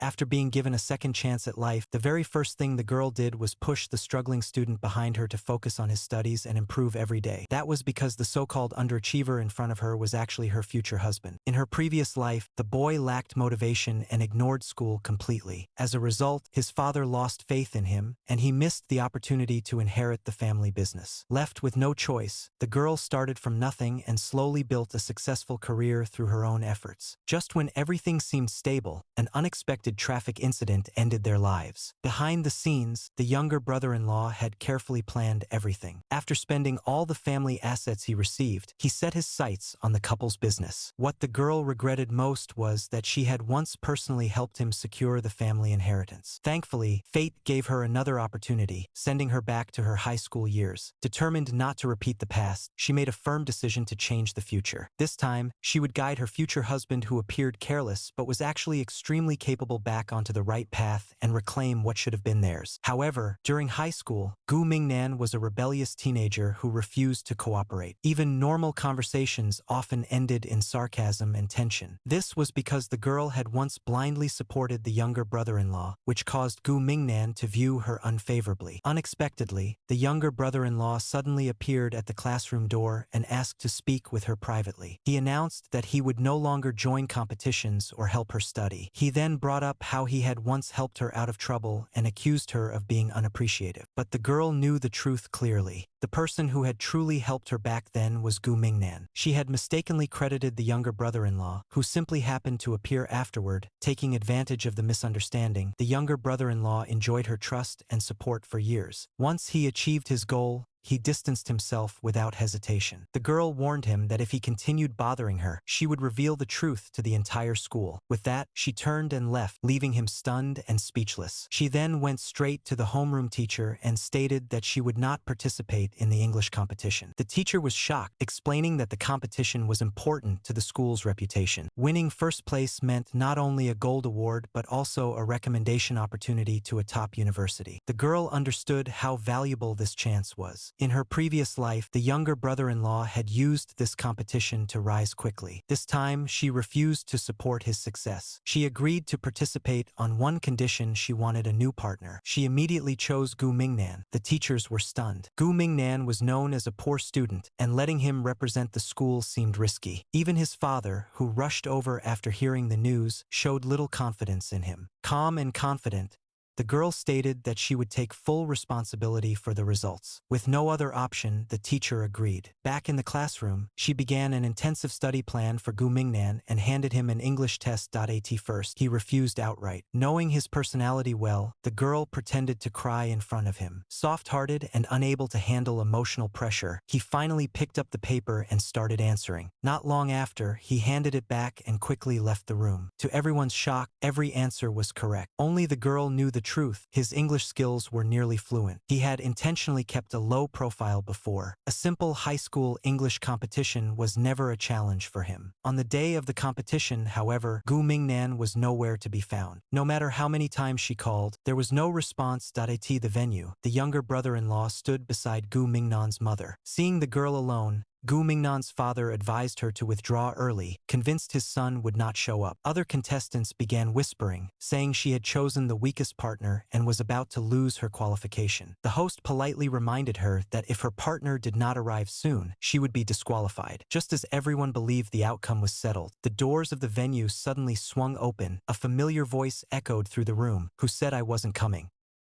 After being given a second chance at life, the very first thing the girl did was push the struggling student behind her to focus on his studies and improve every day. That was because the so-called underachiever in front of her was actually her future husband. In her previous life, the boy lacked motivation and ignored school completely. As a result, his father lost faith in him, and he missed the opportunity to inherit the family business. Left with no choice, the girl started from nothing and slowly built a successful career through her own efforts. Just when everything seemed stable, an unexpected traffic incident ended their lives. Behind the scenes, the younger brother-in-law had carefully planned everything. After spending all the family assets he received, he set his sights on the couple's business. What the girl regretted most was that she had once personally helped him secure the family inheritance. Thankfully, fate gave her another opportunity, sending her back to her high school years. Determined not to repeat the past, she made a firm decision to change the future. This time, she would guide her future husband, who appeared careless but was actually extremely capable, back onto the right path and reclaim what should have been theirs. However, during high school, Gu Mingnan was a rebellious teenager who refused to cooperate. Even normal conversations often ended in sarcasm and tension. This was because the girl had once blindly supported the younger brother-in-law, which caused Gu Mingnan to view her unfavorably. Unexpectedly, the younger brother-in-law suddenly appeared at the classroom door and asked to speak with her privately. He announced that he would no longer join competitions or help her study. He then brought up how he had once helped her out of trouble and accused her of being unappreciative. But the girl knew the truth clearly. The person who had truly helped her back then was Gu Mingnan. She had mistakenly credited the younger brother-in-law, who simply happened to appear afterward. Taking advantage of the misunderstanding, the younger brother-in-law enjoyed her trust and support for years. Once he achieved his goal, he distanced himself without hesitation. The girl warned him that if he continued bothering her, she would reveal the truth to the entire school. With that, she turned and left, leaving him stunned and speechless. She then went straight to the homeroom teacher and stated that she would not participate in the English competition. The teacher was shocked, explaining that the competition was important to the school's reputation. Winning first place meant not only a gold award but also a recommendation opportunity to a top university. The girl understood how valuable this chance was. In her previous life, the younger brother-in-law had used this competition to rise quickly. This time, she refused to support his success. She agreed to participate on one condition: she wanted a new partner. She immediately chose Gu Mingnan. The teachers were stunned. Gu Mingnan was known as a poor student, and letting him represent the school seemed risky. Even his father, who rushed over after hearing the news, showed little confidence in him. Calm and confident, the girl stated that she would take full responsibility for the results. With no other option, the teacher agreed. Back in the classroom, she began an intensive study plan for Gu Mingnan and handed him an English test. At first, he refused outright. Knowing his personality well, the girl pretended to cry in front of him. Soft-hearted and unable to handle emotional pressure, he finally picked up the paper and started answering. Not long after, he handed it back and quickly left the room. To everyone's shock, every answer was correct. Only the girl knew the truth: his English skills were nearly fluent. He had intentionally kept a low profile before. A simple high school English competition was never a challenge for him. On the day of the competition, however, Gu Mingnan was nowhere to be found. No matter how many times she called, there was no response. At the venue, the younger brother-in-law stood beside Gu Mingnan's mother. Seeing the girl alone, Gu Mingnan's father advised her to withdraw early, convinced his son would not show up. Other contestants began whispering, saying she had chosen the weakest partner and was about to lose her qualification. The host politely reminded her that if her partner did not arrive soon, she would be disqualified. Just as everyone believed the outcome was settled, the doors of the venue suddenly swung open. A familiar voice echoed through the room: "Who said I wasn't coming?"